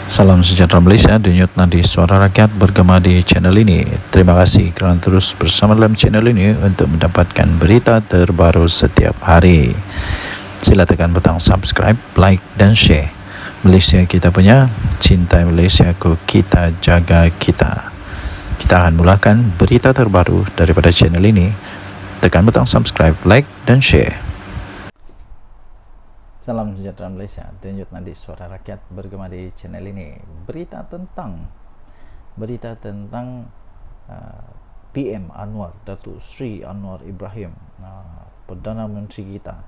Salam sejahtera Malaysia, denyut nadi suara rakyat bergema di channel ini. Terima kasih kerana terus bersama dalam channel ini untuk mendapatkan berita terbaru setiap hari. Sila tekan butang subscribe, like dan share. Malaysia kita punya, cintai Malaysiaku, kita jaga kita. Kita akan mulakan berita terbaru daripada channel ini. Tekan butang subscribe, like dan share. Salam sejahtera Malaysia, denyut nadi suara rakyat bergema di channel ini. Berita tentang PM Anwar, Datuk Sri Anwar Ibrahim, Perdana Menteri kita,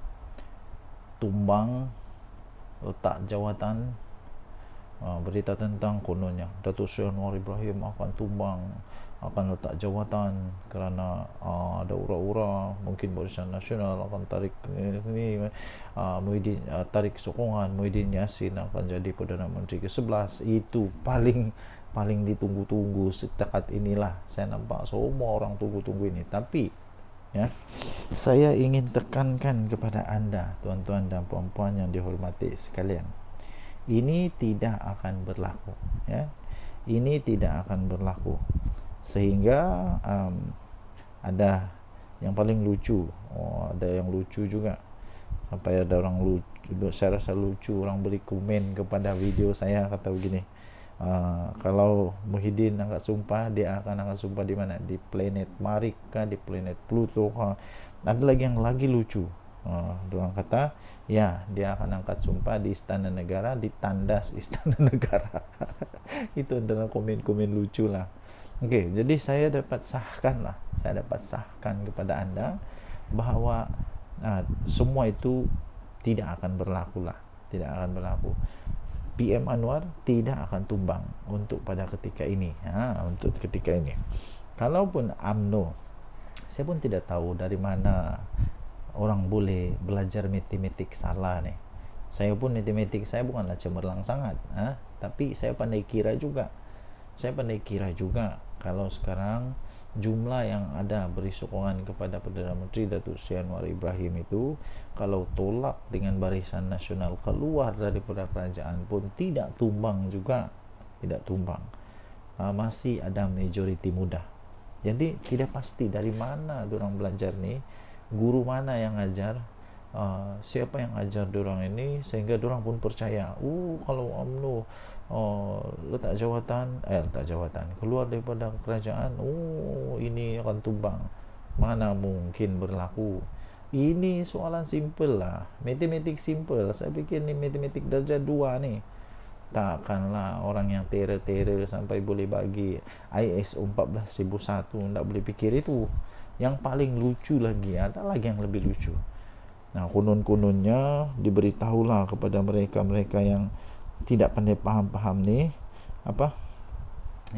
tumbang letak jawatan. Berita tentang kononnya Datuk Sri Anwar Ibrahim akan tumbang, akan letak jawatan kerana ada ura-ura mungkin Barisan Nasional akan tarik Muhyiddin, tarik sokongan Muhyiddin Yassin akan jadi Perdana Menteri ke-11. Itu paling ditunggu-tunggu setakat inilah. Saya nampak semua orang tunggu-tunggu ini. Tapi ya, saya ingin tekankan kepada anda, tuan-tuan dan puan-puan yang dihormati sekalian, ini tidak akan berlaku, ya. Ini tidak akan berlaku. Sehingga ada yang paling lucu, ada yang lucu juga, sampai ada orang lucu, saya rasa lucu, orang beri komen kepada video saya, kata begini, kalau Muhyiddin angkat sumpah, dia akan angkat sumpah di mana? Di planet Marik kah, di planet Pluto kah? Ada lagi yang lagi lucu, orang kata ya, dia akan angkat sumpah di Istana Negara, di tandas Istana Negara. Itu adalah komen-komen lucu lah. Okey, jadi saya dapat sahkan kepada anda bahawa semua itu tidak akan berlaku lah, tidak akan berlaku. PM Anwar tidak akan tumbang untuk pada ketika ini, untuk ketika ini. Kalaupun UMNO, saya pun tidak tahu dari mana orang boleh belajar matematik salah ni. Saya pun matematik saya bukanlah cemerlang sangat, tapi saya pandai kira juga. Kalau sekarang jumlah yang ada beri sokongan kepada Perdana Menteri Datuk Seri Anwar Ibrahim itu, kalau tolak dengan Barisan Nasional keluar daripada kerajaan pun tidak tumbang juga, tidak tumbang. Masih ada majoriti muda. Jadi tidak pasti dari mana diorang belajar ni, guru mana yang ajar, siapa yang ajar diorang ini, sehingga diorang pun percaya, kalau UMNO letak jawatan keluar daripada kerajaan, ini akan tumbang. Mana mungkin berlaku. Ini soalan simple lah, matematik simple. Saya fikir ni matematik darjah 2 ni. Takkanlah orang yang terror sampai boleh bagi ISO 14001, tak boleh fikir itu. Yang paling lucu lagi, ada lagi yang lebih lucu. Konon-kononnya diberitahulah kepada mereka-mereka yang tidak pandai faham-faham ni,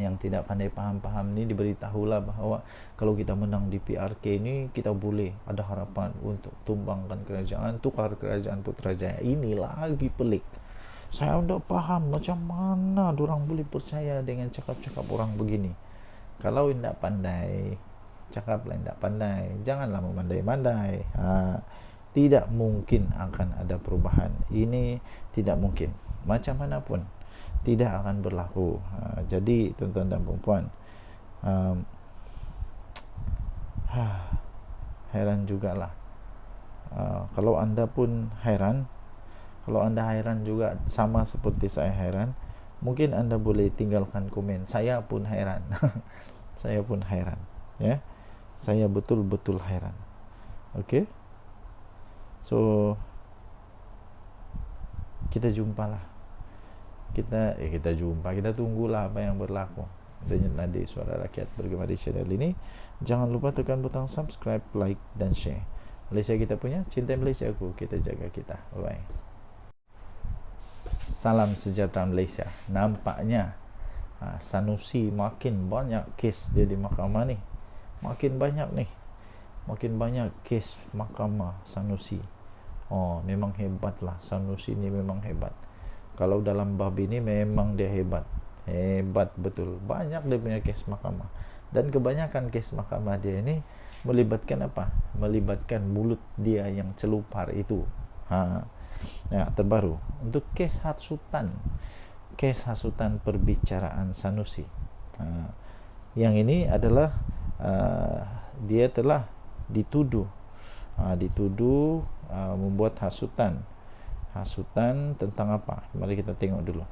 yang tidak pandai faham-faham ni, diberitahulah bahawa kalau kita menang di PRK ni, kita boleh ada harapan untuk tumbangkan kerajaan, tukar kerajaan Putrajaya. Ini lagi pelik. Saya tidak faham macam mana diorang boleh percaya dengan cakap-cakap orang begini. Kalau tidak pandai, cakaplah tidak pandai, janganlah memandai-mandai. Tidak mungkin akan ada perubahan. Ini tidak mungkin, macam mana pun tidak akan berlaku. Jadi tuan-tuan dan puan-puan, heran jugalah. Kalau anda pun heran, kalau anda heran juga sama seperti saya heran, mungkin anda boleh tinggalkan komen. Saya pun heran. Saya pun heran, ya. Saya betul-betul heran. Okey. So kita jumpalah. Kita tunggulah apa yang berlaku. Denyut nadi suara rakyat bergema di channel ini. Jangan lupa tekan butang subscribe, like dan share. Malaysia kita punya, cintai Malaysiaku, kita jaga kita. Bye. Salam sejahtera Malaysia. Nampaknya Sanusi makin banyak kes dia di mahkamah ni. Makin banyak kes mahkamah Sanusi. Memang hebat lah, Sanusi ni memang hebat. Kalau dalam bab ini memang dia hebat betul. Banyak dia punya kes mahkamah, dan kebanyakan kes mahkamah dia ini melibatkan apa? Melibatkan mulut dia yang celupar itu. Terbaru untuk kes Hat Sultan kes hasutan perbicaraan Sanusi. Yang ini adalah dia telah dituduh membuat hasutan tentang apa? Mari kita tengok dulu.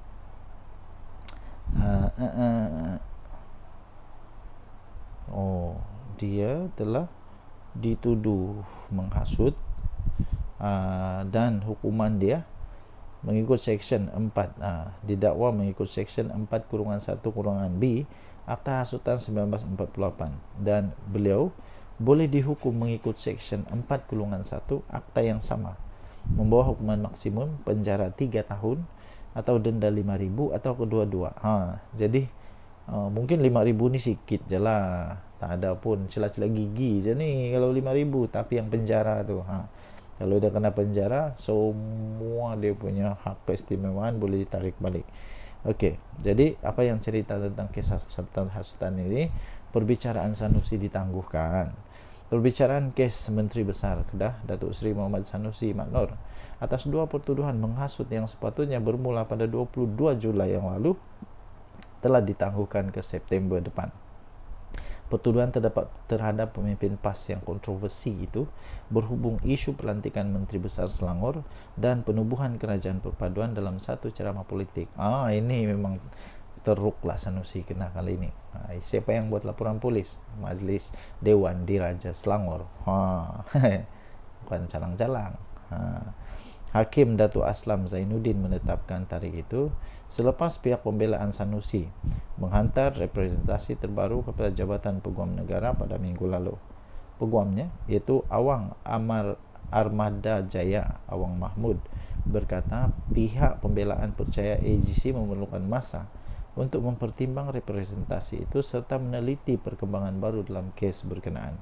Dia telah dituduh menghasut, dan hukuman dia mengikut Seksyen 4, didakwa mengikut Seksyen 4-1-B Akta Hasutan 1948, dan beliau boleh dihukum mengikut Seksyen 4-1 Akta yang sama, membawa hukuman maksimum penjara 3 tahun atau denda 5.000 atau kedua-dua. Jadi mungkin 5.000 ni sikit je lah, tak ada pun celah-celah gigi je ni kalau 5.000, tapi yang penjara tu, kalau dia kena penjara, semua dia punya hak keistimewaan boleh ditarik balik. Okey, jadi apa yang cerita tentang kes hasutan ini? Perbicaraan Sanusi ditangguhkan. Perbicaraan kes Menteri Besar Kedah Datuk Seri Muhammad Sanusi Maknor atas 2 pertuduhan menghasut yang sepatutnya bermula pada 22 Julai yang lalu telah ditangguhkan ke September depan. Pertuduhan terhadap pemimpin PAS yang kontroversi itu berhubung isu pelantikan Menteri Besar Selangor dan penubuhan kerajaan perpaduan dalam satu ceramah politik. Ini memang teruklah Sanusi kena kali ini. Siapa yang buat laporan polis? Majlis Dewan Diraja Selangor. Bukan calang-calang. Hakim Datuk Aslam Zainuddin menetapkan tarikh itu selepas pihak pembelaan Sanusi menghantar representasi terbaru kepada Jabatan Peguam Negara pada minggu lalu. Peguamnya iaitu Awang Armada Jaya Awang Mahmud berkata pihak pembelaan percaya AGC memerlukan masa untuk mempertimbang representasi itu serta meneliti perkembangan baru dalam kes berkenaan.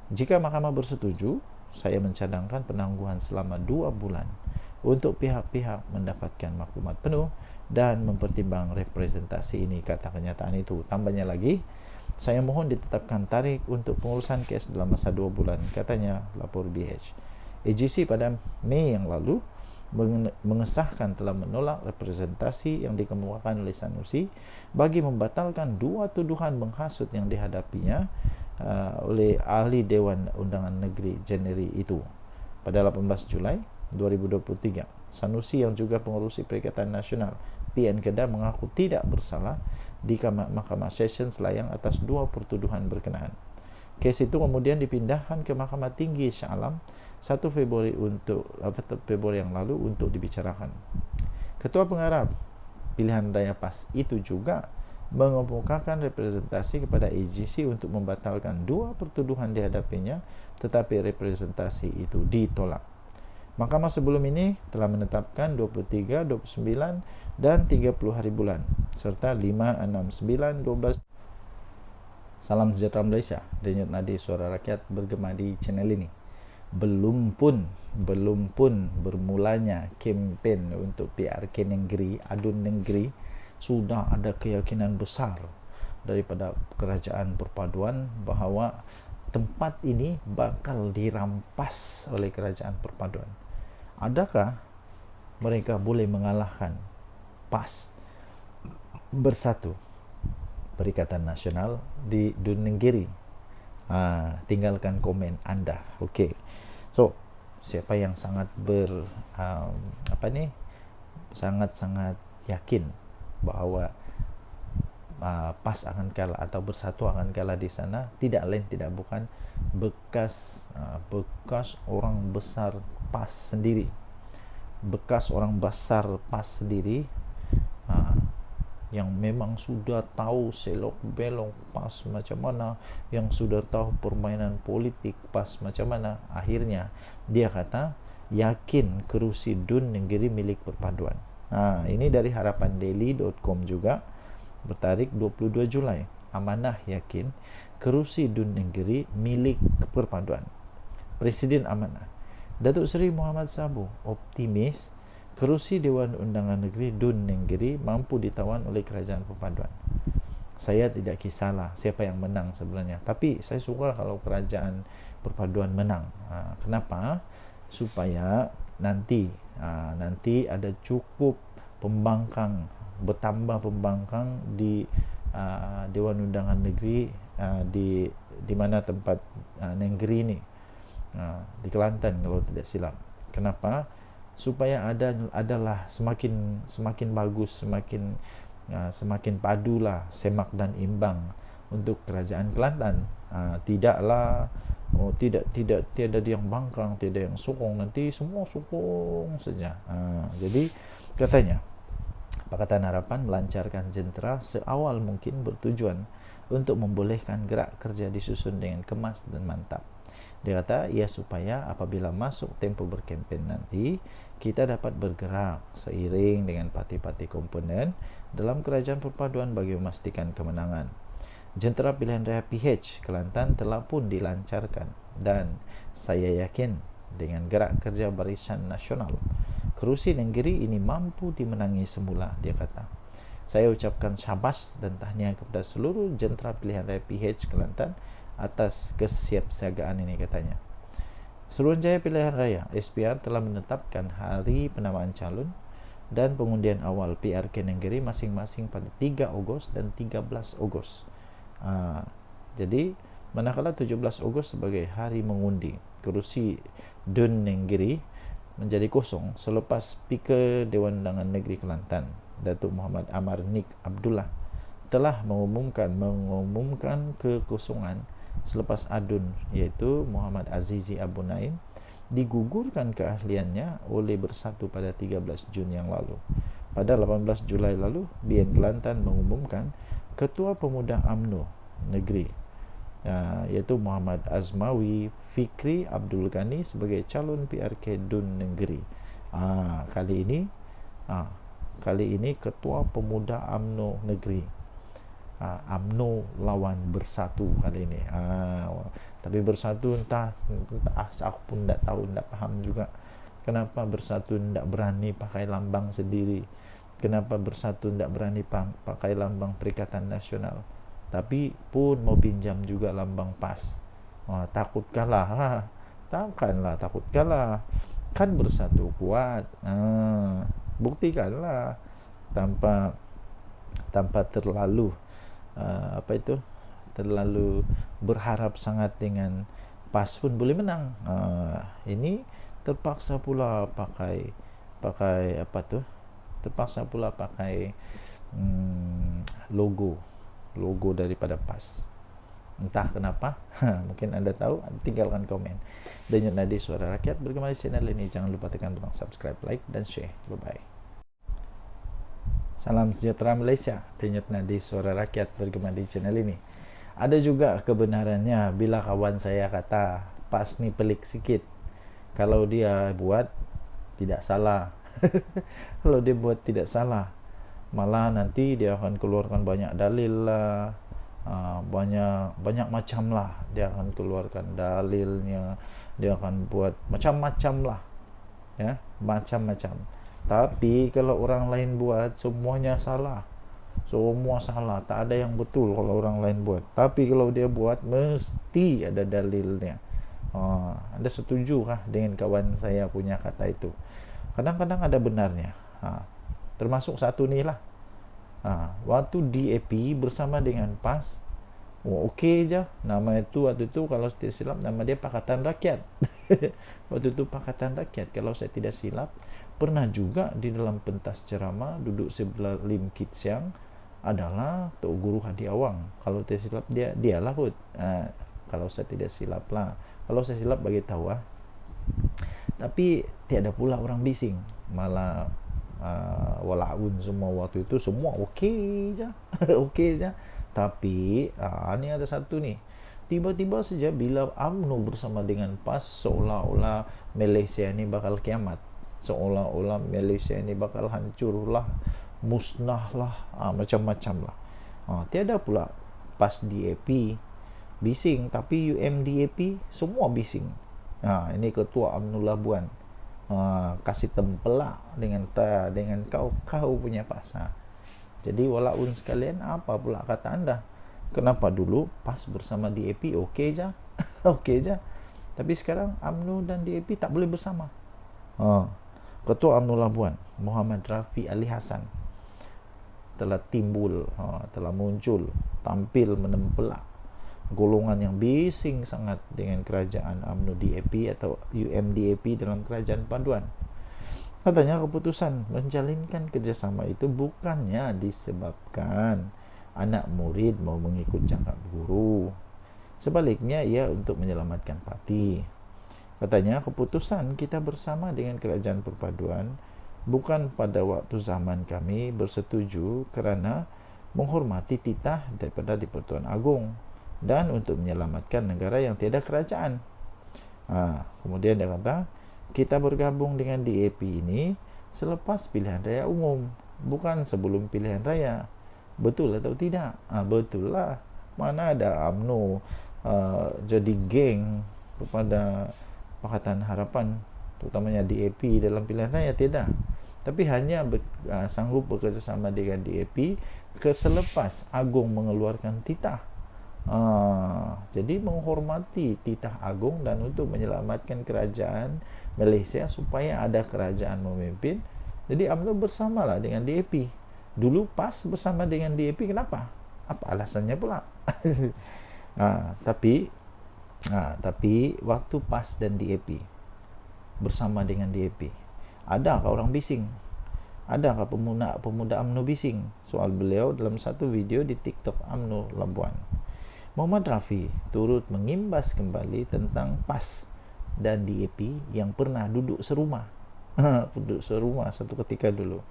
Jika mahkamah bersetuju, saya mencadangkan penangguhan selama 2 bulan untuk pihak-pihak mendapatkan maklumat penuh dan mempertimbang representasi ini, kata kenyataan itu. Tambahnya lagi, saya mohon ditetapkan tarikh untuk pengurusan kes dalam masa 2 bulan, katanya lapor BH. AGC pada Mei yang lalu mengesahkan telah menolak representasi yang dikemukakan oleh Sanusi bagi membatalkan 2 tuduhan menghasut yang dihadapinya oleh ahli Dewan Undangan Negeri Jeneri itu. Pada 18 Julai 2023, Sanusi yang juga pengerusi Perikatan Nasional PN Kedah mengaku tidak bersalah di Mahkamah Session Selayang atas 2 pertuduhan berkenaan. Kes itu kemudian dipindahkan ke Mahkamah Tinggi Shah Alam 1 Februari yang lalu untuk dibicarakan. Ketua Pengarah Pilihan Raya PAS itu juga mengemukakan representasi kepada AGC untuk membatalkan 2 pertuduhan dihadapinya, tetapi representasi itu ditolak. Mahkamah sebelum ini telah menetapkan 23, 29 dan 30 hari bulan serta 5, 6, 9, 12. Salam sejahtera Malaysia. Denyut nadi suara rakyat bergema di channel ini. Belum pun bermulanya kempen untuk PRK negeri, adun negeri, sudah ada keyakinan besar daripada kerajaan perpaduan bahawa tempat ini bakal dirampas oleh kerajaan perpaduan. Adakah mereka boleh mengalahkan PAS Bersatu Perikatan Nasional di Dunegiri? Tinggalkan komen anda. Okey. So, siapa yang sangat sangat yakin bahawa PAS akan kalah atau Bersatu akan kalah di sana, tidak lain tidak bukan bekas orang besar PAS sendiri, bekas orang besar PAS sendiri, yang memang sudah tahu selok belok PAS macam mana, yang sudah tahu permainan politik PAS macam mana. Akhirnya dia kata yakin kerusi Dun Negeri milik perpaduan. Ini dari harapandaily.com juga bertarikh 22 Julai. Amanah yakin kerusi Dun Negeri milik perpaduan. Presiden Amanah Datuk Seri Muhammad Sabu optimis kerusi Dewan Undangan Negeri Dun Negeri mampu ditawan oleh kerajaan perpaduan. Saya tidak kisahlah siapa yang menang sebenarnya, tapi saya suka kalau kerajaan perpaduan menang. Kenapa? Supaya nanti ada cukup pembangkang bertambah pembangkang di Dewan Undangan Negeri di mana tempat negeri ni, di Kelantan kalau tidak silap. Kenapa? Supaya adalah semakin bagus, semakin padulah, semak dan imbang untuk kerajaan Kelantan. Tidaklah tiada yang bangkang, tiada yang sokong, nanti semua sokong saja. Jadi katanya Pakatan Harapan melancarkan jentera seawal mungkin, bertujuan untuk membolehkan gerak kerja disusun dengan kemas dan mantap. Dia kata, supaya apabila masuk tempo berkempen nanti, kita dapat bergerak seiring dengan parti-parti komponen dalam kerajaan perpaduan bagi memastikan kemenangan. Jentera pilihan raya PH Kelantan telah pun dilancarkan, dan saya yakin dengan gerak kerja Barisan Nasional, kerusi negeri ini mampu dimenangi semula, dia kata. Saya ucapkan syabas dan tahniah kepada seluruh jentera pilihan raya PH Kelantan atas kesiapsiagaan ini, katanya. Suruhanjaya Pilihan Raya SPR telah menetapkan hari penamaan calon dan pengundian awal PRK negeri masing-masing pada 3 Ogos dan 13 Ogos. Jadi manakala 17 Ogos sebagai hari mengundi, kerusi Dun Negeri menjadi kosong selepas Speaker Dewan Undangan Negeri Kelantan, Datuk Muhammad Amar Nik Abdullah, telah mengumumkan kekosongan selepas adun, iaitu Muhammad Azizi Abu Naim digugurkan keahliannya oleh Bersatu pada 13 Jun yang lalu. Pada 18 Julai lalu, BN Kelantan mengumumkan Ketua Pemuda UMNO Negeri, iaitu Muhammad Azmawi Fikri Abdul Ghani sebagai calon PRK Dun Negeri. Kali ini Ketua Pemuda UMNO Negeri, UMNO lawan Bersatu kali ini. Tapi Bersatu entah aku pun tak tahu, tak faham juga kenapa Bersatu tak berani pakai lambang sendiri, kenapa Bersatu tak berani pakai lambang Perikatan Nasional, tapi pun mau pinjam juga lambang PAS. Takut kalah. Takkanlah takut kalah, kan Bersatu kuat. Buktikanlah tanpa terlalu terlalu berharap sangat dengan PAS pun boleh menang. Ini terpaksa pula pakai terpaksa pula pakai logo daripada PAS. Entah kenapa. Mungkin anda tahu, tinggalkan komen. Denyut Nadi Suara Rakyat bergema di channel ini. Jangan lupa tekan butang subscribe, like dan share. Bye-bye. Salam sejahtera Malaysia. Denyut Nadi Suara Rakyat bergema di channel ini. Ada juga kebenarannya bila kawan saya kata PAS ni pelik sikit. Kalau dia buat tidak salah. Kalau dia buat tidak salah, malah nanti dia akan keluarkan banyak dalil lah, banyak macam lah. Dia akan keluarkan dalilnya, dia akan buat macam-macam lah, ya, macam-macam. Tapi kalau orang lain buat, semuanya salah. Semua salah, tak ada yang betul kalau orang lain buat. Tapi kalau dia buat, mesti ada dalilnya. Anda setuju kah dengan kawan saya punya kata itu? Kadang-kadang ada benarnya. Termasuk satu ni lah. Waktu DAP bersama dengan PAS, okey je. Nama itu waktu itu kalau saya tidak silap, nama dia Pakatan Rakyat. Waktu itu Pakatan Rakyat, kalau saya tidak silap. Pernah juga di dalam pentas ceramah duduk sebelah Lim Kit Siang adalah Tok Guru Hadi Awang. Kalau tidak silap dialah kot. Kalau saya tidak silap lah. Kalau saya silap bagi tahu lah. Tapi tiada pula orang bising. Malah walaupun semua waktu itu semua okey je. Okey je. Tapi ni ada satu ni. Tiba-tiba saja bila UMNO bersama dengan PAS, seolah-olah Malaysia ni bakal kiamat. Seolah-olah Malaysia ni bakal hancur lah, musnah lah, macam-macam lah. Tiada pula PAS DAP bising, tapi UMDAP semua bising. Ini Ketua UMNO Labuan kasih tempelak dengan kau punya PAS. Jadi walaupun sekalian, apa pula kata anda? Kenapa dulu PAS bersama DAP okey je? Okey je. Tapi sekarang UMNO dan DAP tak boleh bersama. Ketua UMNO Labuan Muhammad Rafi Ali Hassan telah timbul, telah muncul, tampil menempelak golongan yang bising sangat dengan kerajaan UMNO DAP atau UMDAP dalam kerajaan paduan. Katanya keputusan menjalinkan kerjasama itu bukannya disebabkan anak murid mau mengikut cakap guru. Sebaliknya ia untuk menyelamatkan parti. Katanya keputusan kita bersama dengan kerajaan perpaduan bukan pada waktu zaman kami bersetuju kerana menghormati titah daripada di-Pertuan Agong dan untuk menyelamatkan negara yang tiada kerajaan. Kemudian dia kata, kita bergabung dengan DAP ini selepas pilihan raya umum, bukan sebelum pilihan raya. Betul atau tidak? Betul lah. Mana ada UMNO jadi geng kepada Pakatan Harapan, terutamanya DAP dalam pilihan raya? Tidak. Tapi hanya sanggup bekerjasama dengan DAP selepas Agong mengeluarkan titah. Jadi menghormati titah Agong dan untuk menyelamatkan kerajaan Malaysia supaya ada kerajaan memimpin. Jadi UMNO bersamalah dengan DAP. Dulu PAS bersama dengan DAP, kenapa? Apa alasannya pula? Tapi waktu PAS dan DAP bersama dengan DAP, adakah orang bising? Adakah pemuda UMNO bising? Soal beliau dalam satu video di TikTok UMNO Labuan. Muhammad Rafi turut mengimbas kembali tentang PAS dan DAP yang pernah duduk serumah. Duduk serumah satu ketika dulu.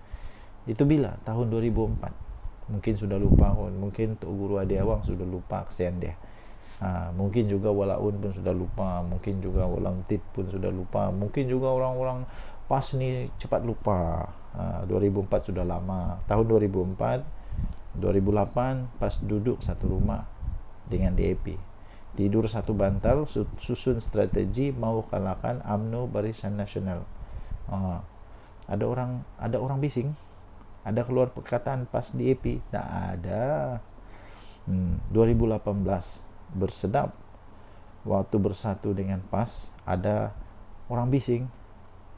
Itu bila? Tahun 2004. Mungkin sudah lupa, mungkin Tok Guru Adi Awang sudah lupa, kesian dia. Mungkin juga Walaun pun sudah lupa, mungkin juga Walang Tit pun sudah lupa, mungkin juga orang-orang PAS ni cepat lupa. 2004 sudah lama. Tahun 2004, 2008 PAS duduk satu rumah dengan DAP. Tidur satu bantal, susun strategi mau kalahkan UMNO Barisan Nasional. Ada orang bising. Ada keluar perkataan PAS DAP? Tak ada. 2018 bersedap waktu bersatu dengan PAS, ada orang bising.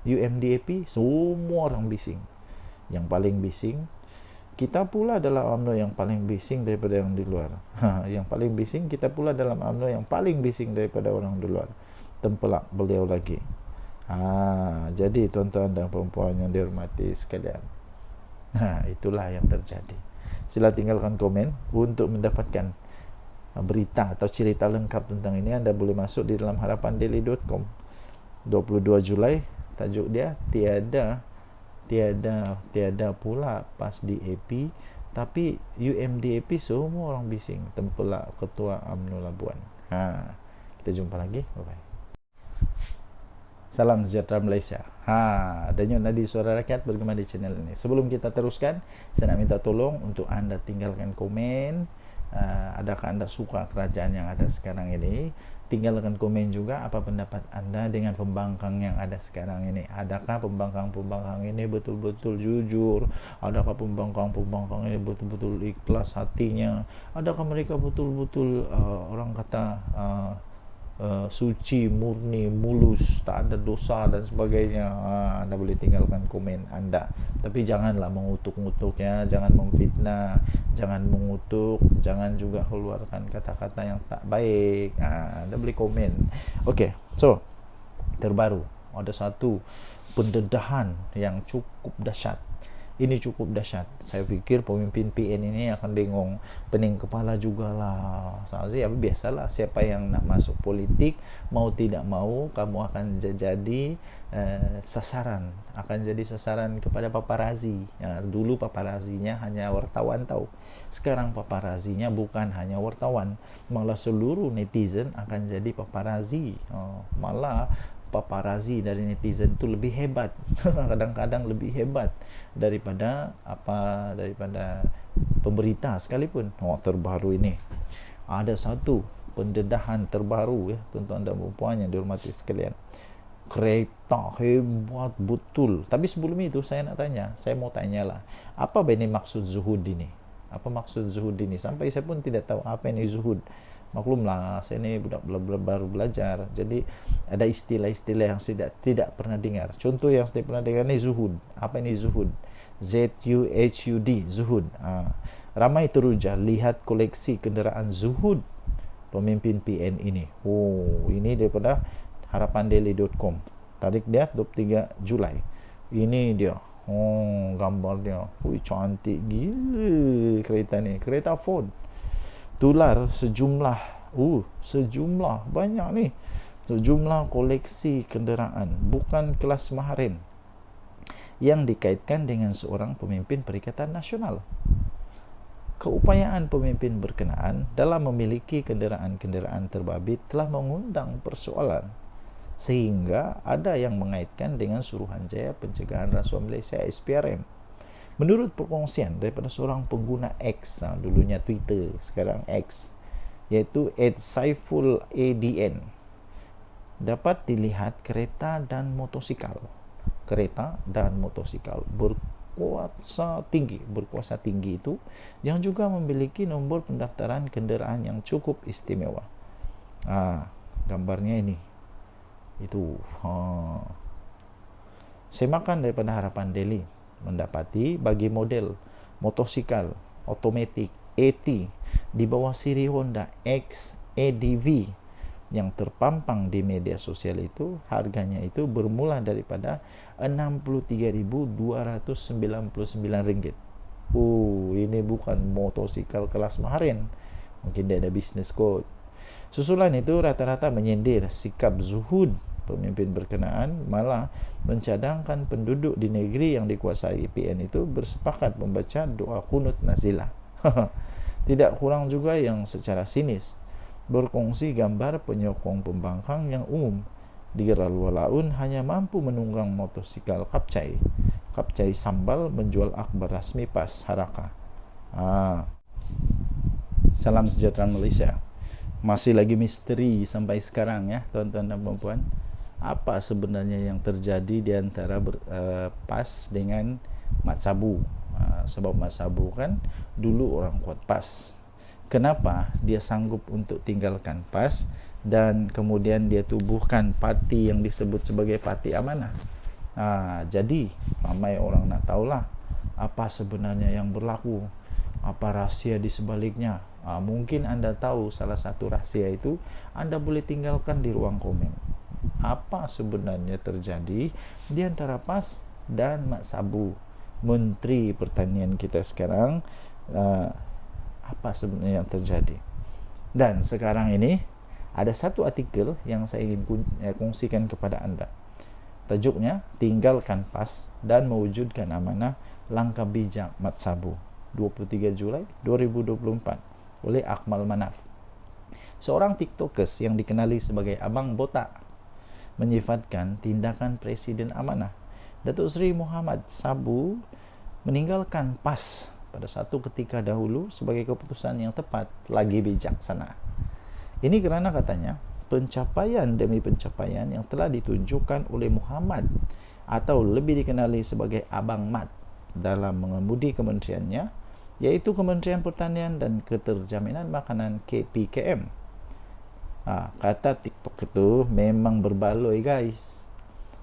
UMDAP semua orang bising. Yang paling bising kita pula adalah UMNO yang paling bising daripada yang di luar. Yang paling bising kita pula dalam UMNO yang paling bising daripada orang di luar. Tempelak beliau lagi. Jadi tuan-tuan dan puan-puan yang dihormati sekalian, itulah yang terjadi. Sila tinggalkan komen untuk mendapatkan berita atau cerita lengkap tentang ini. Anda boleh masuk di dalam harapandaily.com. 22 Julai tajuk dia, tiada pula PAS DAP, tapi UMDAP semua orang bising. Tempelak ketua UMNO Labuan. Kita jumpa lagi. Bye bye. Salam sejahtera Malaysia. Denyut nadi suara rakyat bergema di channel ini. Sebelum kita teruskan, saya nak minta tolong untuk anda tinggalkan komen. Adakah anda suka kerajaan yang ada sekarang ini? Tinggalkan komen juga apa pendapat anda dengan pembangkang yang ada sekarang ini. Adakah pembangkang-pembangkang ini betul-betul jujur? Adakah pembangkang-pembangkang ini betul-betul ikhlas hatinya? Adakah mereka betul-betul orang kata suci, murni, mulus, tak ada dosa dan sebagainya? Anda boleh tinggalkan komen anda, tapi janganlah mengutuk-ngutuk ya, jangan memfitnah, jangan mengutuk, jangan juga keluarkan kata-kata yang tak baik. Anda boleh komen. Okey, so terbaru ada satu pendedahan yang cukup dahsyat. Ini cukup dahsyat. Saya fikir pemimpin PN ini akan bingung, pening kepala jugalah. Soalnya biasalah, siapa yang nak masuk politik, mau tidak mau kamu akan jadi sasaran, akan jadi sasaran kepada paparazi. Dulu paparazinya hanya wartawan tahu. Sekarang paparazinya bukan hanya wartawan, malah seluruh netizen akan jadi paparazi. Malah paparazi dari netizen itu lebih hebat. Kadang-kadang lebih hebat daripada pemberita sekalipun. Terbaru ini ada satu pendedahan terbaru ya, tuan-tuan dan puan yang dihormati sekalian. Kereta hebat betul. Tapi sebelum itu saya mau tanyalah, apa ini maksud zuhud ini? Apa maksud zuhud ini? Sampai saya pun tidak tahu apa ini zuhud. Maklumlah, saya ini budak baru belajar, jadi ada istilah-istilah yang tidak pernah dengar. Contoh yang saya pernah dengar ni zuhud. Apa ini zuhud? ZUHUD, zuhud. Ramai teruja lihat koleksi kenderaan zuhud pemimpin PN ini. Oh, ini daripada harapandaily.com. Tarik dia 23 Julai. Ini dia. Oh, gambar dia. Ui, cantik gila kereta ni. Kereta Ford. Tular sejumlah banyak ni. Sejumlah koleksi kenderaan, bukan kelas maharin, yang dikaitkan dengan seorang pemimpin Perikatan Nasional. Keupayaan pemimpin berkenaan dalam memiliki kenderaan-kenderaan terbabit telah mengundang persoalan, sehingga ada yang mengaitkan dengan Suruhanjaya Pencegahan Rasuah Malaysia SPRM. Menurut perkongsian daripada seorang pengguna X, dulunya Twitter, sekarang X, iaitu @saiful_adn, dapat dilihat kereta dan motosikal berkuasa tinggi itu yang juga memiliki nombor pendaftaran kenderaan yang cukup istimewa. Gambarnya ini. Itu. Semakan daripada Harapan Daily mendapati bagi model motosikal otomatik AT di bawah siri Honda X ADV yang terpampang di media sosial itu, harganya itu bermula daripada Rp63.299. Ini bukan motosikal kelas maharin. Mungkin dia ada business code. Susulan itu rata-rata menyindir sikap zuhud pemimpin berkenaan, malah mencadangkan penduduk di negeri yang dikuasai PN itu bersepakat membaca doa kunut nazilah. Tidak kurang juga yang secara sinis berkongsi gambar penyokong pembangkang yang umum di Lalualaun hanya mampu menunggang motosikal kapcai sambal menjual akhbar rasmi PAS Haraka. Salam sejahtera Malaysia. Masih lagi misteri sampai sekarang ya tuan-tuan dan puan-puan. Apa sebenarnya yang terjadi di antara PAS dengan Mat Sabu? Sebab Mat Sabu kan dulu orang kuat PAS. Kenapa dia sanggup untuk tinggalkan PAS dan kemudian dia tubuhkan parti yang disebut sebagai Parti Amanah? Jadi ramai orang nak tahulah apa sebenarnya yang berlaku, apa rahsia di sebaliknya. Mungkin anda tahu salah satu rahsia itu, anda boleh tinggalkan di ruang komen. Apa sebenarnya terjadi di antara PAS dan Mat Sabu, Menteri Pertanian kita sekarang? Apa sebenarnya yang terjadi? Dan sekarang ini ada satu artikel yang saya ingin kongsikan kepada anda. Tajuknya, Tinggalkan PAS dan Mewujudkan Amanah, Langkah Bijak Mat Sabu, 23 Julai 2024 oleh Akmal Manaf. Seorang TikTokers yang dikenali sebagai Abang Botak menyifatkan tindakan Presiden Amanah Datuk Seri Muhammad Sabu meninggalkan PAS pada satu ketika dahulu sebagai keputusan yang tepat lagi bijaksana. Ini kerana katanya pencapaian demi pencapaian yang telah ditunjukkan oleh Muhammad, atau lebih dikenali sebagai Abang Mat, dalam mengemudi kementeriannya, yaitu Kementerian Pertanian dan Keterjaminan Makanan KPKM. Kata TikTok itu memang berbaloi guys.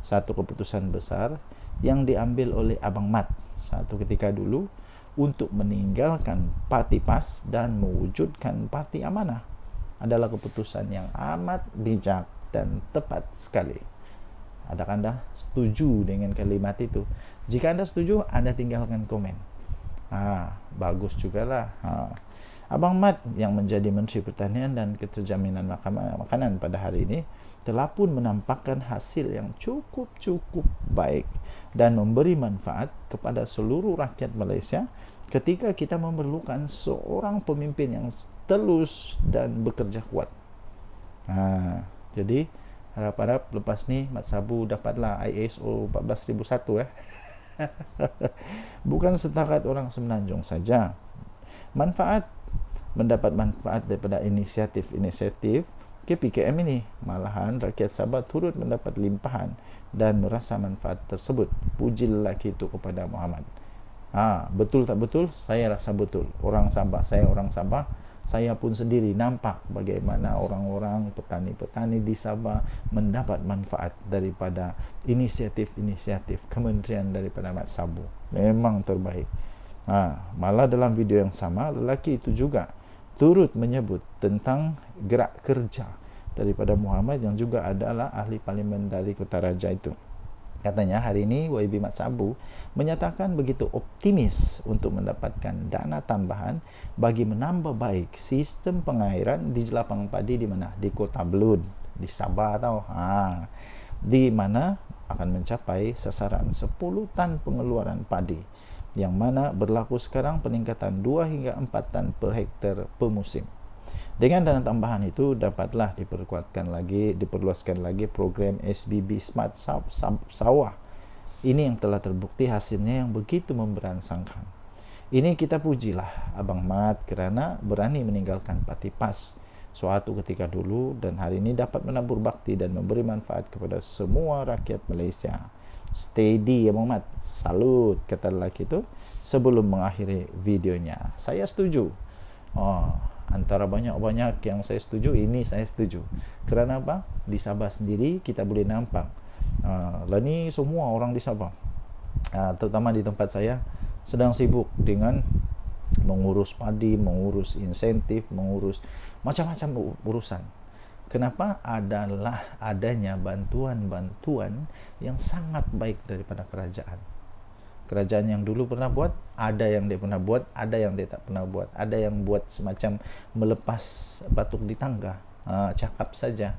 Satu keputusan besar yang diambil oleh Abang Mat satu ketika dulu untuk meninggalkan Parti PAS dan mewujudkan Parti Amanah adalah keputusan yang amat bijak dan tepat sekali. Adakah anda setuju dengan kalimat itu? Jika anda setuju, anda tinggalkan komen. Bagus jugalah. Abang Mat yang menjadi Menteri Pertanian dan Keterjaminan Makanan pada hari ini telah pun menampakkan hasil yang cukup baik dan memberi manfaat kepada seluruh rakyat Malaysia ketika kita memerlukan seorang pemimpin yang telus dan bekerja kuat. Jadi harap-harap lepas ni Mat Sabu dapatlah ISO 14001 Bukan setakat orang Semenanjung saja mendapat manfaat daripada inisiatif KPKM ini. Malahan rakyat Sabah turut mendapat limpahan dan merasa manfaat tersebut. Puji lelaki itu kepada Muhammad. Betul tak betul? Saya rasa betul. Saya orang Sabah, Saya pun sendiri nampak bagaimana orang-orang petani-petani di Sabah mendapat manfaat daripada inisiatif-inisiatif kementerian daripada Mat Sabu. Memang terbaik. Malah dalam video yang sama, lelaki itu juga turut menyebut tentang gerak kerja daripada Muhammad yang juga adalah ahli parlimen dari Kutaraja itu. Katanya hari ini YB Mat Sabu menyatakan begitu optimis untuk mendapatkan dana tambahan bagi menambah baik sistem pengairan di jelapang padi di mana? Di Kota Belud, di Sabah tau. Di mana akan mencapai sasaran 10 tan pengeluaran padi, yang mana berlaku sekarang peningkatan 2 hingga 4 tan per hektar per musim. Dengan dana tambahan itu dapatlah diperluaskan lagi program SBB Smart Sawah. Ini yang telah terbukti hasilnya yang begitu memberangsangkan. Ini kita pujilah Abang Mat kerana berani meninggalkan parti PAS suatu ketika dulu dan hari ini dapat menabur bakti dan memberi manfaat kepada semua rakyat Malaysia. Steady Abang Mat, salut, kata lelaki itu sebelum mengakhiri videonya. Saya setuju. Antara banyak-banyak yang saya setuju, ini saya setuju. Kerana apa? Di Sabah sendiri kita boleh nampak ni semua orang di Sabah, terutama di tempat saya, sedang sibuk dengan mengurus padi, mengurus insentif, mengurus macam-macam urusan. Kenapa? Adalah adanya bantuan-bantuan yang sangat baik daripada kerajaan. Kerajaan yang dulu pernah buat, ada yang dia pernah buat, ada yang dia tak pernah buat. Ada yang buat semacam melepas batuk di tangga, cakap saja,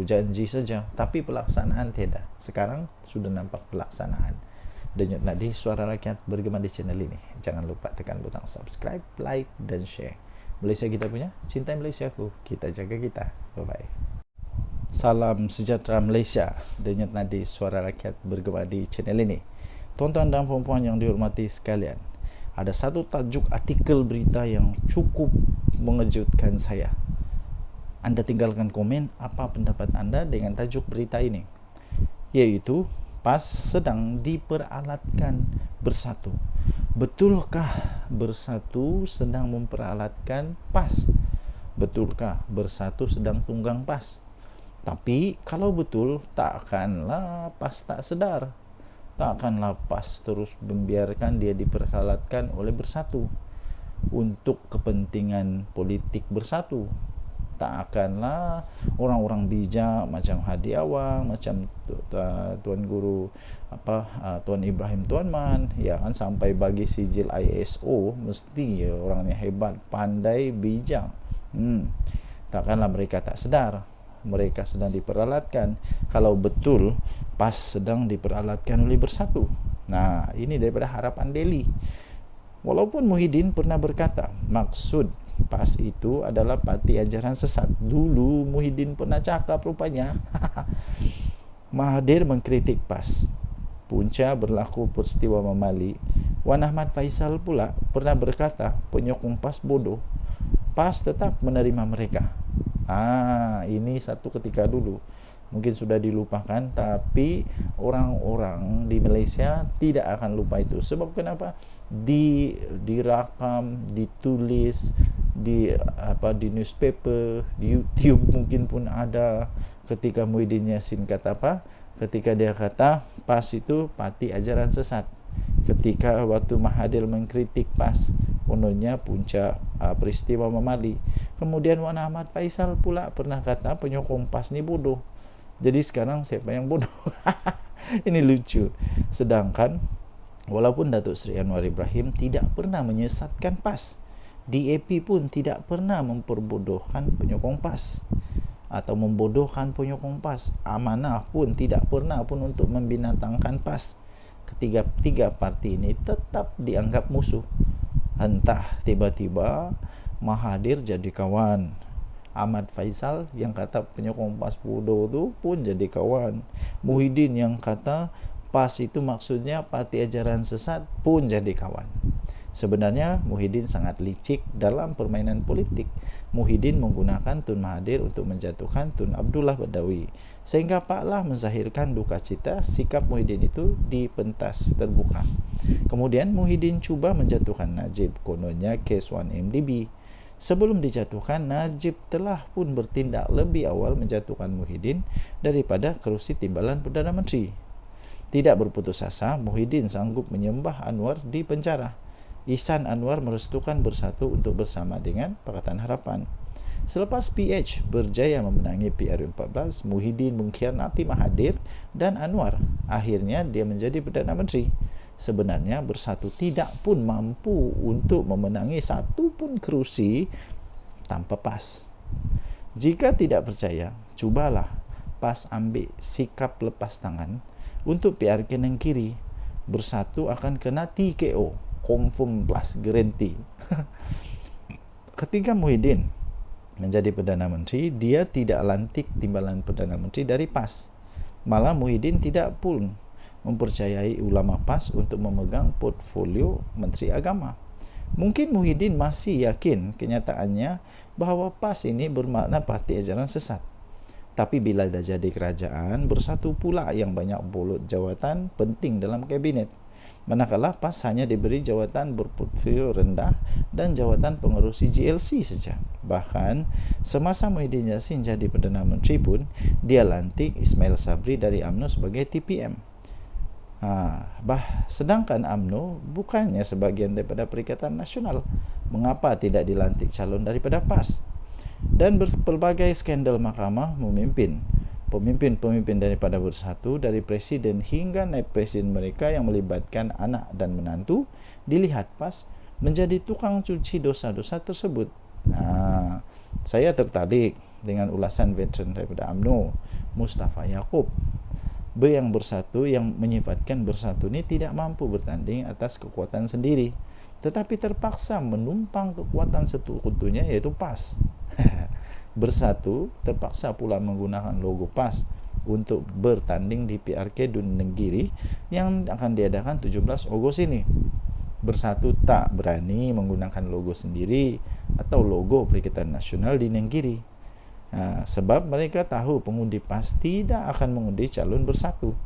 janji saja, tapi pelaksanaan tidak. Sekarang sudah nampak pelaksanaan. Denyut Nadi, suara rakyat bergema di channel ini. Jangan lupa tekan butang subscribe, like dan share. Malaysia kita punya, cintai Malaysiaku, kita jaga kita. Bye-bye. Salam sejahtera Malaysia. Denyut Nadi, suara rakyat bergema di channel ini. Tuan-tuan dan puan-puan yang dihormati sekalian, ada satu tajuk artikel berita yang cukup mengejutkan saya. Anda tinggalkan komen apa pendapat anda dengan tajuk berita ini, yaitu PAS sedang diperalatkan bersatu. Betulkah bersatu sedang memperalatkan PAS? Betulkah bersatu sedang tunggang PAS? Tapi kalau betul, takkanlah PAS tak sedar. Takkanlah PAS terus membiarkan dia diperalatkan oleh bersatu untuk kepentingan politik bersatu. Takkanlah orang-orang bijak macam Hadi Awang, macam Tuan Guru Tuan Ibrahim Tuan Man, ya kan, sampai bagi sijil ISO, mesti orang yang hebat, pandai, bijak. Takkanlah mereka tak sedar mereka sedang diperalatkan kalau betul PAS sedang diperalatkan oleh bersatu. Nah, ini daripada Harapan Daily. Walaupun Muhyiddin pernah berkata maksud PAS itu adalah parti ajaran sesat. Dulu Muhyiddin pernah cakap rupanya. Mahathir mengkritik PAS. Punca berlaku peristiwa Mamali. Wan Ahmad Faisal pula pernah berkata penyokong PAS bodoh. PAS tetap menerima mereka. Ini satu ketika dulu. Mungkin sudah dilupakan, tapi orang-orang di Malaysia tidak akan lupa itu. Sebab kenapa? Dirakam, ditulis di newspaper, di YouTube mungkin pun ada. Ketika Muhyiddin Yassin kata apa? Ketika dia kata PAS itu parti ajaran sesat. Ketika waktu Mahathir mengkritik PAS, kononnya punca peristiwa Mamali. Kemudian Wan Ahmad Faisal pula pernah kata penyokong PAS ni bodoh. Jadi sekarang siapa yang bodoh? Ini lucu. Sedangkan walaupun Datuk Seri Anwar Ibrahim tidak pernah menyesatkan PAS, DAP pun tidak pernah memperbodohkan penyokong PAS atau membodohkan penyokong PAS. Amanah pun tidak pernah pun untuk membinatangkan PAS. Ketiga parti ini tetap dianggap musuh. Entah tiba-tiba Mahathir jadi kawan, Ahmad Faisal yang kata penyokong PAS bodoh tu pun jadi kawan, Muhyiddin yang kata PAS itu maksudnya parti ajaran sesat pun jadi kawan. Sebenarnya Muhyiddin sangat licik dalam permainan politik. Muhyiddin menggunakan Tun Mahathir untuk menjatuhkan Tun Abdullah Badawi, sehingga Pak Lah menzahirkan duka cita sikap Muhyiddin itu di pentas terbuka. Kemudian Muhyiddin cuba menjatuhkan Najib, kononnya kes 1MDB. Sebelum dijatuhkan, Najib telah pun bertindak lebih awal menjatuhkan Muhyiddin daripada kerusi timbalan Perdana Menteri. Tidak berputus asa, Muhyiddin sanggup menyembah Anwar di penjara. Ihsan Anwar merestukan Bersatu untuk bersama dengan Pakatan Harapan. Selepas PH berjaya memenangi PRU14, Muhyiddin mengkhianati Mahathir dan Anwar. Akhirnya dia menjadi Perdana Menteri. Sebenarnya Bersatu tidak pun mampu untuk memenangi satu pun kerusi tanpa PAS. Jika tidak percaya, cubalah PAS ambil sikap lepas tangan untuk PRK Negeri. Bersatu akan kena TKO, confirm plus guarantee. Ketika Muhyiddin menjadi Perdana Menteri, dia tidak lantik timbalan Perdana Menteri dari PAS. Malah Muhyiddin tidak pun mempercayai ulama PAS untuk memegang portfolio Menteri Agama. Mungkin Muhyiddin masih yakin kenyataannya bahawa PAS ini bermakna parti ajaran sesat. Tapi bila dah jadi kerajaan, Bersatu pula yang banyak bolot jawatan penting dalam kabinet. Manakala PAS hanya diberi jawatan berportfolio rendah dan jawatan pengerusi GLC saja. Bahkan semasa Muhyiddin Yassin jadi Perdana Menteri pun, dia lantik Ismail Sabri dari UMNO sebagai TPM. Sedangkan UMNO bukannya sebahagian daripada Perikatan Nasional. Mengapa tidak dilantik calon daripada PAS? Dan berbagai skandal mahkamah memimpin pemimpin-pemimpin daripada Bersatu, dari presiden hingga naib presiden mereka yang melibatkan anak dan menantu, dilihat PAS menjadi tukang cuci dosa-dosa tersebut. Saya tertarik dengan ulasan veteran daripada UMNO, Mustafa Yaakob, yang Bersatu, yang menyifatkan Bersatu ini tidak mampu bertanding atas kekuatan sendiri, tetapi terpaksa menumpang kekuatan sekutunya, yaitu PAS. Bersatu terpaksa pula menggunakan logo PAS untuk bertanding di PRK Dun Negeri yang akan diadakan 17 Ogos ini. Bersatu tak berani menggunakan logo sendiri atau logo Perikatan Nasional di Negeri. Sebab mereka tahu pengundi PAS tidak akan mengundi calon Bersatu.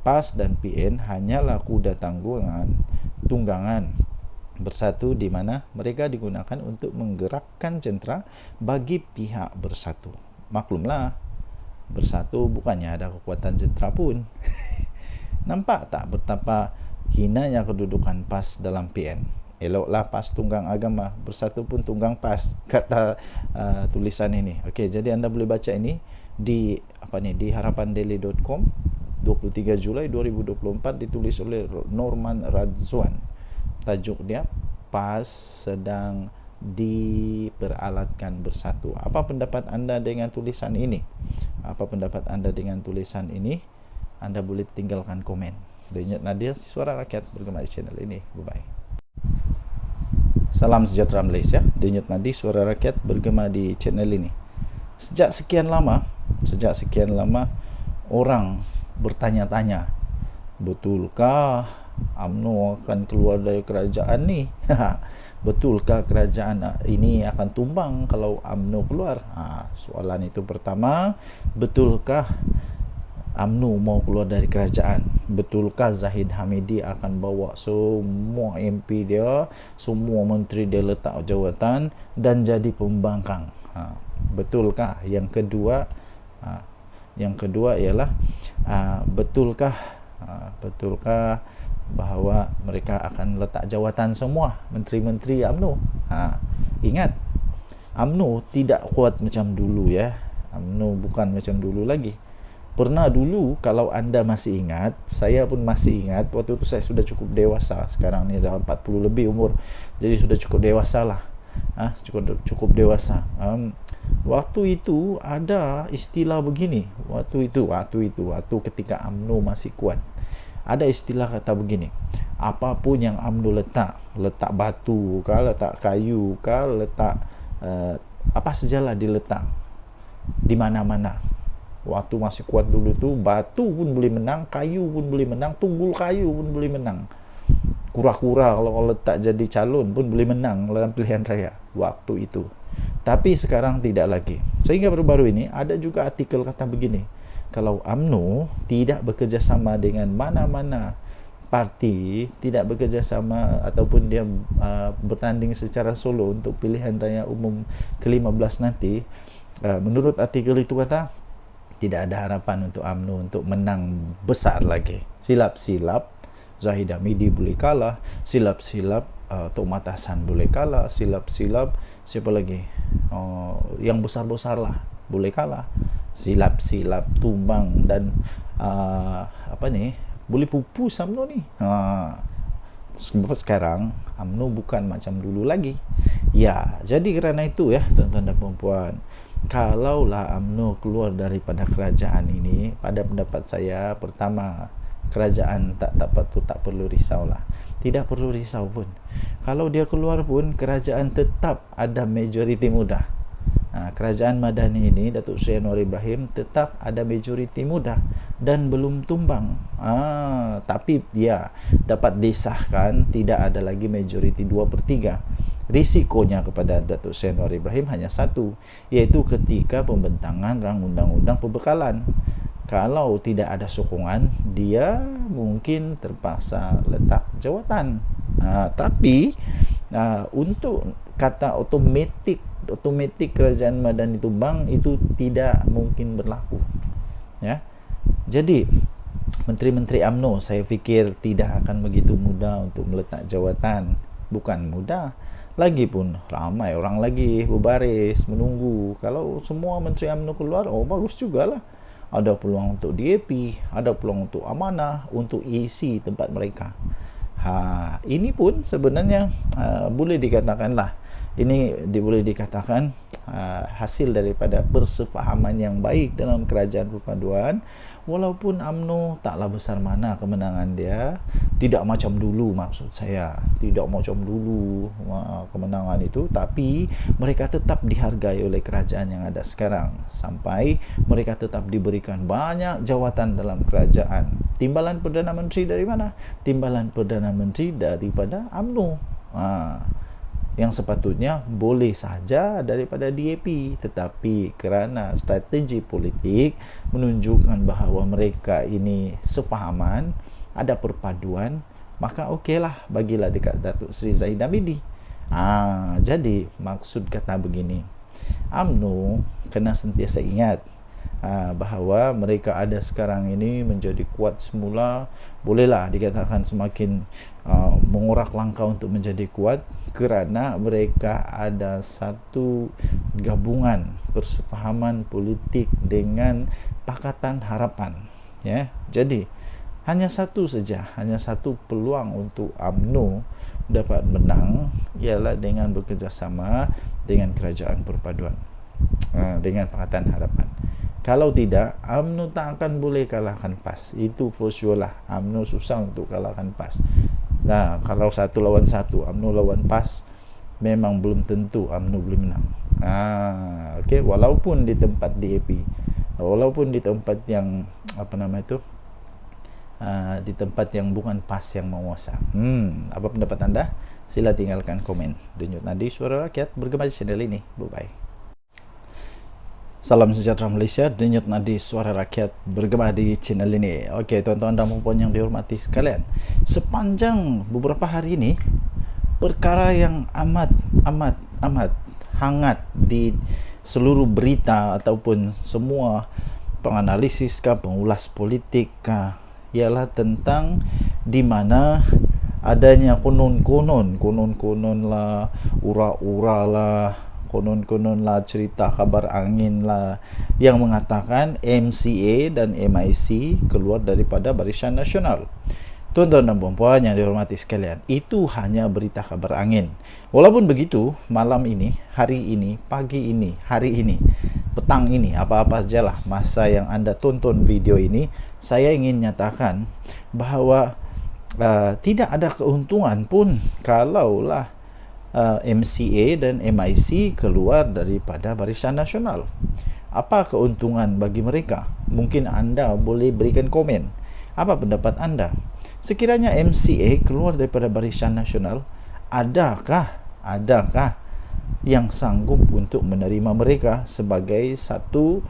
PAS dan PN hanyalah kuda tunggangan Bersatu, di mana mereka digunakan untuk menggerakkan jentera bagi pihak Bersatu. Maklumlah, Bersatu bukannya ada kekuatan jentera pun. Nampak tak betapa hinanya kedudukan PAS dalam PN? Eloklah PAS tunggang agama, Bersatu pun tunggang PAS, kata tulisan ini. Okey, jadi anda boleh baca ini di di harapandaily.com 23 Julai 2024, ditulis oleh Norman Radzwan. Tajuk dia, PAS sedang diperalatkan Bersatu. Apa pendapat anda dengan tulisan ini? Apa pendapat anda dengan tulisan ini? Anda boleh tinggalkan komen. Denyut Nadir, Suara Rakyat, bergema di channel ini. Bye-bye. Salam sejahtera Malaysia. Denyut Nadir, Suara Rakyat, bergema di channel ini. Sejak sekian lama orang bertanya-tanya, betulkah UMNO akan keluar dari kerajaan ni? Betulkah kerajaan ini akan tumbang kalau UMNO keluar? Soalan itu pertama. Betulkah UMNO mau keluar dari kerajaan? Betulkah Zahid Hamidi akan bawa semua MP dia, semua menteri dia letak jawatan dan jadi pembangkang? Betulkah? Yang kedua ialah betulkah bahawa mereka akan letak jawatan semua menteri-menteri UMNO? Ingat, UMNO tidak kuat macam dulu ya. UMNO bukan macam dulu lagi. Pernah dulu, kalau anda masih ingat, saya pun masih ingat, waktu itu saya sudah cukup dewasa. Sekarang ni dah 40 lebih umur, jadi sudah cukup dewasa lah. Cukup dewasa. Waktu itu ada istilah begini. Waktu ketika UMNO masih kuat, ada istilah kata begini, apapun yang UMNO letak batu kah, letak kayu kah, letak apa sajalah diletak di mana-mana. Waktu masih kuat dulu tu, batu pun boleh menang, kayu pun boleh menang, tunggul kayu pun boleh menang. Kura-kura kalau letak jadi calon pun boleh menang dalam pilihan raya waktu itu. Tapi sekarang tidak lagi. Sehingga baru-baru ini ada juga artikel kata begini, kalau UMNO tidak bekerjasama dengan mana-mana parti tidak bekerjasama ataupun dia bertanding secara solo untuk pilihan raya umum ke-15 nanti, menurut artikel itu kata tidak ada harapan untuk UMNO untuk menang besar lagi. Silap-silap Zahid Hamidi boleh kalah, silap-silap Tok Matasan boleh kalah, silap-silap siapa lagi, yang besar-besar lah boleh kalah, silap-silap tumbang dan boleh pupus UMNO ni. Sebab sekarang UMNO bukan macam dulu lagi. Ya, jadi kerana itu ya tuan-tuan dan puan-puan, kalaulah UMNO keluar daripada kerajaan ini, pada pendapat saya, pertama, kerajaan tak perlu risaulah. Tidak perlu risau pun. Kalau dia keluar pun, kerajaan tetap ada majoriti muda. Kerajaan Madani ini, Datuk Seri Anwar Ibrahim, tetap ada majoriti muda dan belum tumbang. Tapi ya, dapat disahkan tidak ada lagi majoriti 2/3. Risikonya kepada Datuk Seri Anwar Ibrahim hanya satu, iaitu ketika pembentangan rang undang-undang pembekalan. Kalau tidak ada sokongan, dia mungkin terpaksa letak jawatan. Tapi untuk kata otomatik kerajaan Madani tumbang itu tidak mungkin berlaku. Ya. Jadi menteri-menteri UMNO saya fikir tidak akan begitu mudah untuk meletak jawatan. Bukan mudah, lagipun ramai orang lagi berbaris menunggu. Kalau semua menteri UMNO keluar, bagus jugalah. Ada peluang untuk DAP, ada peluang untuk amanah, untuk isi tempat mereka. Ini pun sebenarnya boleh dikatakan hasil daripada persefahaman yang baik dalam kerajaan perpaduan. Walaupun UMNO taklah besar mana kemenangan dia, tidak macam dulu, maksud saya tidak macam dulu kemenangan itu, tapi mereka tetap dihargai oleh kerajaan yang ada sekarang, sampai mereka tetap diberikan banyak jawatan dalam kerajaan. Timbalan Perdana Menteri dari mana? Timbalan Perdana Menteri daripada UMNO, yang sepatutnya boleh sahaja daripada DAP, tetapi kerana strategi politik menunjukkan bahawa mereka ini sefahaman, ada perpaduan, maka okeylah, bagilah dekat Datuk Seri Zahid Hamidi. Jadi maksud kata begini, UMNO kena sentiasa ingat bahawa mereka ada sekarang ini menjadi kuat semula, bolehlah dikatakan semakin mengorak langkah untuk menjadi kuat kerana mereka ada satu gabungan persefahaman politik dengan Pakatan Harapan, ya. Jadi hanya satu peluang untuk UMNO dapat menang, ialah dengan bekerjasama dengan Kerajaan Perpaduan, dengan Pakatan Harapan. Kalau tidak, UMNO tak akan boleh kalahkan PAS. Itu for sure lah. UMNO susah untuk kalahkan PAS. Kalau 1 lawan 1, UMNO lawan PAS, memang belum tentu UMNO boleh menang. Okay? Walaupun di tempat DAP, walaupun di tempat yang di tempat yang bukan PAS yang menguasa. Apa pendapat anda? Sila tinggalkan komen. Denyut Nadi Suara Rakyat bergema di channel ini. Bye-bye. Salam sejahtera Malaysia, Denyut Nadi Suara Rakyat bergema di channel ini. Okey, tuan-tuan dan puan yang dihormati sekalian, sepanjang beberapa hari ini, perkara yang amat hangat di seluruh berita ataupun semua penganalisis pengulas politik ialah tentang di mana adanya konon-konon lah, ura-ura lah, konon lah, cerita kabar angin lah, yang mengatakan MCA dan MIC keluar daripada Barisan Nasional. Tuan-tuan dan puan-puan yang dihormati sekalian, itu hanya berita kabar angin. Walaupun begitu, malam ini, hari ini, pagi ini, hari ini, petang ini, apa-apa sajalah masa yang anda tonton video ini, saya ingin nyatakan bahawa tidak ada keuntungan pun kalaulah MCA dan MIC keluar daripada Barisan Nasional. Apa keuntungan bagi mereka? Mungkin anda boleh berikan komen. Apa pendapat anda? Sekiranya MCA keluar daripada Barisan Nasional, adakah yang sanggup untuk menerima mereka sebagai satu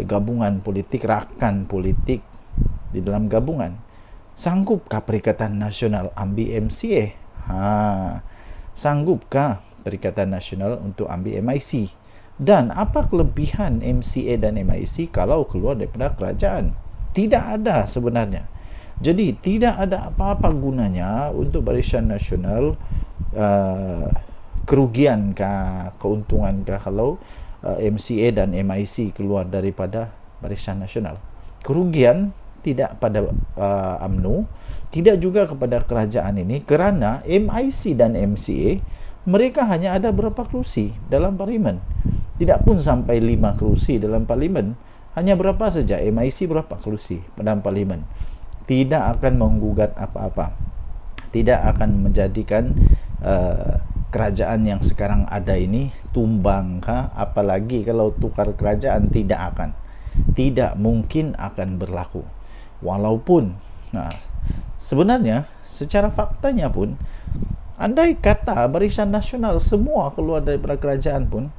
gabungan politik, rakan politik di dalam gabungan? Sanggupkah Perikatan Nasional ambil MCA? Sanggupkah Perikatan Nasional untuk ambil MIC? Dan apa kelebihan MCA dan MIC kalau keluar daripada kerajaan? Tidak ada sebenarnya. Jadi tidak ada apa-apa gunanya untuk Barisan Nasional kerugiankah, keuntungankah kalau MCA dan MIC keluar daripada Barisan Nasional. Kerugian tidak pada UMNO, tidak juga kepada kerajaan ini, kerana MIC dan MCA mereka hanya ada berapa kerusi dalam parlimen. Tidak pun sampai 5 kerusi dalam parlimen, hanya berapa saja MIC berapa kerusi dalam parlimen. Tidak akan menggugat apa-apa, tidak akan menjadikan kerajaan yang sekarang ada ini tumbangkah, apalagi kalau tukar kerajaan, tidak mungkin akan berlaku. Walaupun sebenarnya secara faktanya pun, andai kata Barisan Nasional semua keluar daripada kerajaan pun,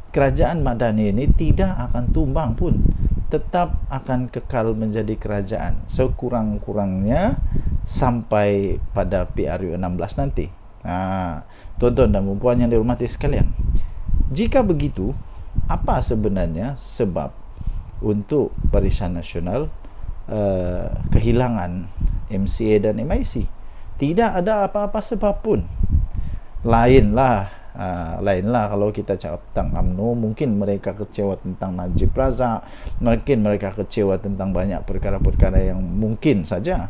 kerajaan Madani ini tidak akan tumbang pun, tetap akan kekal menjadi kerajaan sekurang-kurangnya sampai pada PRU 16 nanti. Tuan-tuan dan puan yang dihormati sekalian, jika begitu, apa sebenarnya sebab untuk Barisan Nasional kehilangan MCA dan MIC? Tidak ada apa-apa sebab pun. Lainlah kalau kita cakap tentang UMNO, mungkin mereka kecewa tentang Najib Razak, mungkin mereka kecewa tentang banyak perkara-perkara yang mungkin saja.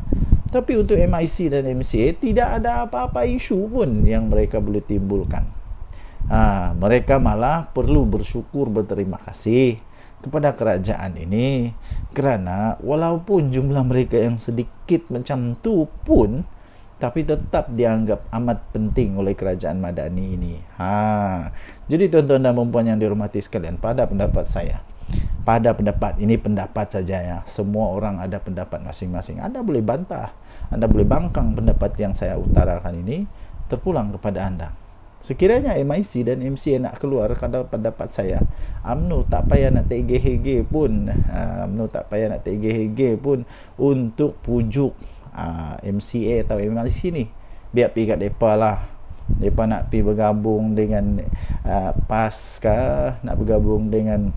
Tapi untuk MIC dan MCA tidak ada apa-apa isu pun yang mereka boleh timbulkan. Mereka malah perlu bersyukur, berterima kasih kepada kerajaan ini, kerana walaupun jumlah mereka yang sedikit macam tu pun, tapi tetap dianggap amat penting oleh kerajaan Madani ini. Jadi tuan-tuan dan puan yang dihormati sekalian, pada pendapat saya, ini pendapat saja ya, semua orang ada pendapat masing-masing. Anda boleh bantah, Anda boleh bangkang pendapat yang saya utarakan ini, terpulang kepada Anda. Sekiranya MIC dan MCA nak keluar, kalau pendapat saya, UMNO tak payah nak tergeh-geh pun, untuk pujuk MCA atau MIC ni. Biar pergi kat mereka lah. Mereka nak pergi bergabung dengan PAS kah, nak bergabung dengan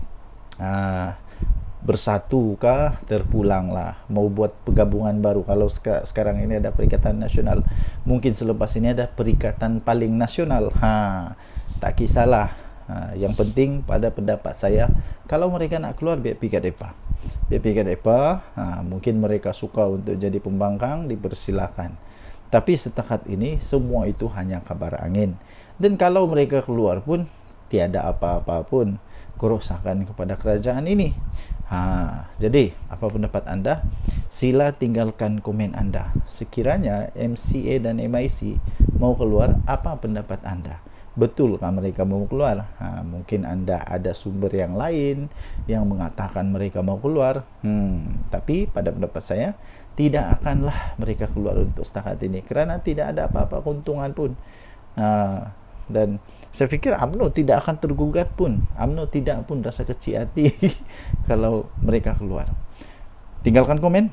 Bersatu kah, terpulanglah. Mau buat pergabungan baru. Kalau sekarang ini ada Perikatan Nasional, mungkin selepas ini ada Perikatan Paling Nasional. Tak kisahlah. Yang penting pada pendapat saya, kalau mereka nak keluar, biar pergi kat mereka. Mungkin mereka suka untuk jadi pembangkang, dipersilakan. Tapi setakat ini semua itu hanya kabar angin. Dan kalau mereka keluar pun, tiada apa-apa pun kerosakan kepada kerajaan ini. Jadi apa pendapat anda? Sila tinggalkan komen anda. Sekiranya MCA dan MIC mau keluar, apa pendapat anda? Betulkah mereka mau keluar? Mungkin anda ada sumber yang lain yang mengatakan mereka mau keluar. Tapi pada pendapat saya, tidak akanlah mereka keluar untuk setakat ini, kerana tidak ada apa-apa keuntungan pun. Dan saya fikir UMNO tidak akan tergugat pun. UMNO tidak pun rasa kecil hati kalau mereka keluar. Tinggalkan komen,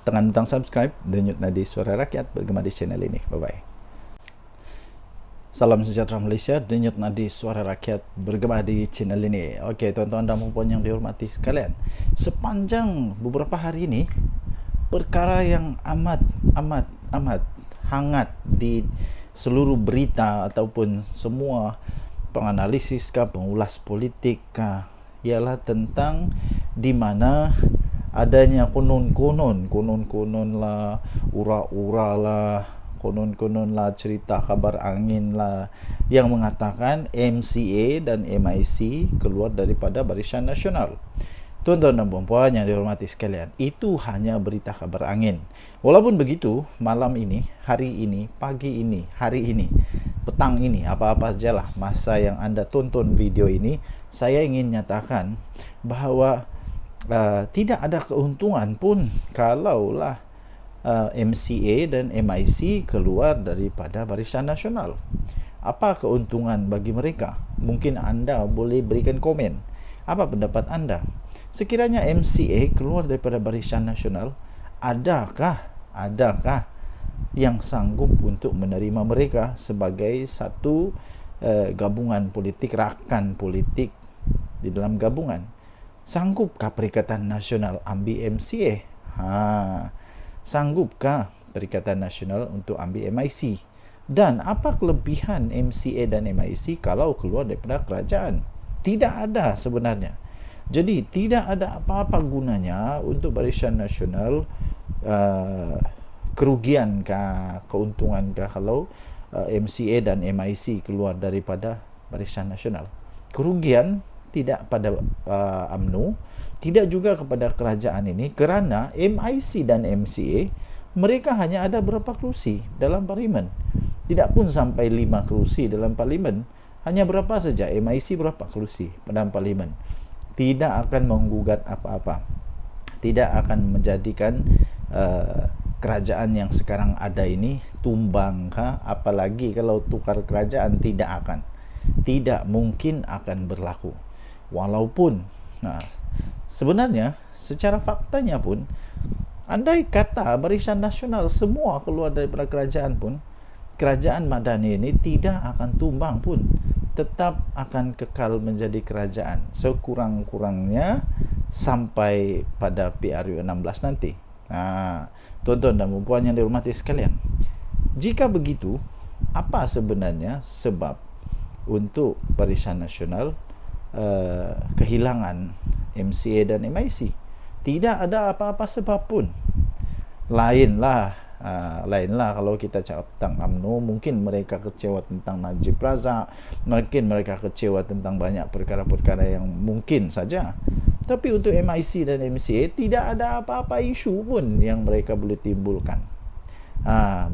tekan butang subscribe, denyut nadi Suara Rakyat bergema di channel ini. Bye-bye. Salam sejahtera Malaysia, denyut nadi Suara Rakyat bergema di channel ini. Okey, tuan-tuan dan puan yang dihormati sekalian, sepanjang beberapa hari ini, perkara yang amat hangat di seluruh berita ataupun semua penganalisis pengulas politik ialah tentang di mana adanya konon-konon lah, ura-ura lah, konon lah, cerita kabar angin lah yang mengatakan MCA dan MIC keluar daripada Barisan Nasional. Tuan-tuan dan puan yang dihormati sekalian, itu hanya berita kabar angin. Walaupun begitu, malam ini, hari ini, pagi ini, hari ini, petang ini, apa-apa sajalah masa yang anda tonton video ini, saya ingin nyatakan bahawa tidak ada keuntungan pun kalaulah MCA dan MIC keluar daripada Barisan Nasional. Apa keuntungan bagi mereka? Mungkin anda boleh berikan komen. Apa pendapat anda? Sekiranya MCA keluar daripada Barisan Nasional, adakah yang sanggup untuk menerima mereka sebagai satu gabungan politik, rakan politik di dalam gabungan? Sanggupkah Perikatan Nasional ambil MCA? Sanggupkah Perikatan Nasional untuk ambil MIC? Dan apa kelebihan MCA dan MIC kalau keluar daripada kerajaan? Tidak ada sebenarnya. Jadi tidak ada apa-apa gunanya untuk Barisan Nasional kerugiankah, keuntungankah kalau MCA dan MIC keluar daripada Barisan Nasional? Kerugian tidak pada UMNO, tidak juga kepada kerajaan ini, kerana MIC dan MCA mereka hanya ada berapa kerusi dalam parlimen. Tidak pun sampai 5 kerusi dalam parlimen. Hanya berapa saja, MIC berapa kerusi dalam parlimen. Tidak akan menggugat apa-apa. Tidak akan menjadikan kerajaan yang sekarang ada ini tumbang, apalagi kalau tukar kerajaan, tidak mungkin akan berlaku. Walaupun sebenarnya secara faktanya pun, andai kata Barisan Nasional semua keluar daripada kerajaan pun, kerajaan Madani ini tidak akan tumbang pun, tetap akan kekal menjadi kerajaan sekurang-kurangnya sampai pada PRU 16 nanti. Tuan-tuan dan puan yang dihormati sekalian, jika begitu, apa sebenarnya sebab untuk Barisan Nasional kehilangan MCA dan MIC? Tidak ada apa-apa sebab pun. Lainlah kalau kita cakap tentang UMNO, mungkin mereka kecewa tentang Najib Razak, mungkin mereka kecewa tentang banyak perkara-perkara yang mungkin saja. Tapi untuk MIC dan MCA tidak ada apa-apa isu pun yang mereka boleh timbulkan.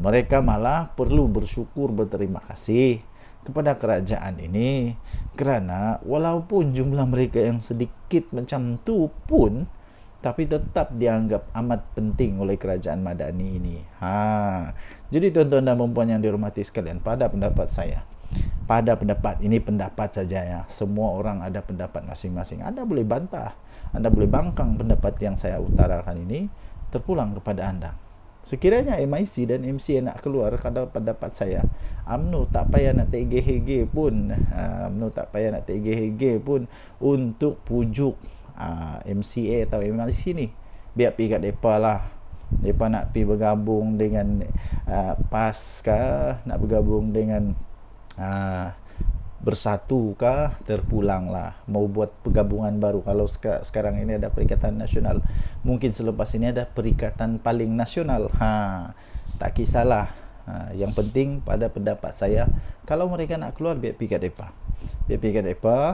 Mereka malah perlu bersyukur, berterima kasih kepada kerajaan ini, kerana walaupun jumlah mereka yang sedikit macam tu pun, tapi tetap dianggap amat penting oleh kerajaan Madani ini. Jadi tuan-tuan dan puan yang dihormati sekalian, pada pendapat saya, pendapat saja ya, semua orang ada pendapat masing-masing. Anda boleh bantah, Anda boleh bangkang pendapat yang saya utarakan ini, terpulang kepada Anda. Sekiranya MIC dan MCA nak keluar, kalau pendapat saya, UMNO tak payah nak tergeh-geh pun, untuk pujuk MCA atau MIC ni. Biar pergi kat mereka lah. Mereka nak pergi bergabung dengan PAS kah, nak bergabung dengan Bersatu kah, terpulanglah. Mau buat pergabungan baru. Kalau sekarang ini ada Perikatan Nasional, mungkin selepas ini ada Perikatan Paling Nasional. Tak kisahlah. Yang penting pada pendapat saya, kalau mereka nak keluar, biar pergi kat mereka.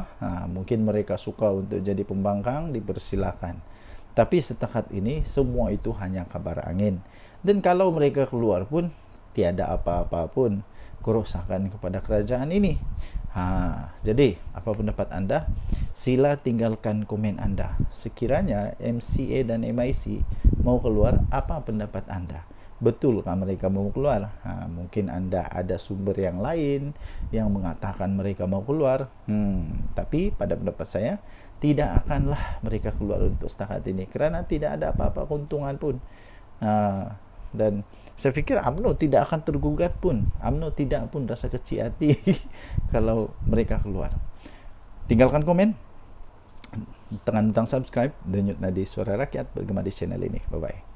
Mungkin mereka suka untuk jadi pembangkang, dipersilakan. Tapi setakat ini semua itu hanya kabar angin. Dan kalau mereka keluar pun, tiada apa-apa pun kerosakan kepada kerajaan ini. Jadi apa pendapat anda? Sila tinggalkan komen anda. Sekiranya MCA dan MIC mau keluar, apa pendapat anda? Betulkah mereka mau keluar? Mungkin anda ada sumber yang lain yang mengatakan mereka mau keluar. Tapi pada pendapat saya, tidak akanlah mereka keluar untuk setakat ini, kerana tidak ada apa-apa keuntungan pun. Dan saya fikir UMNO tidak akan tergugat pun. UMNO tidak pun rasa kecil hati kalau mereka keluar. Tinggalkan komen, tekan butang subscribe, denyut nadi Suara Rakyat bergema di channel ini. Bye-bye.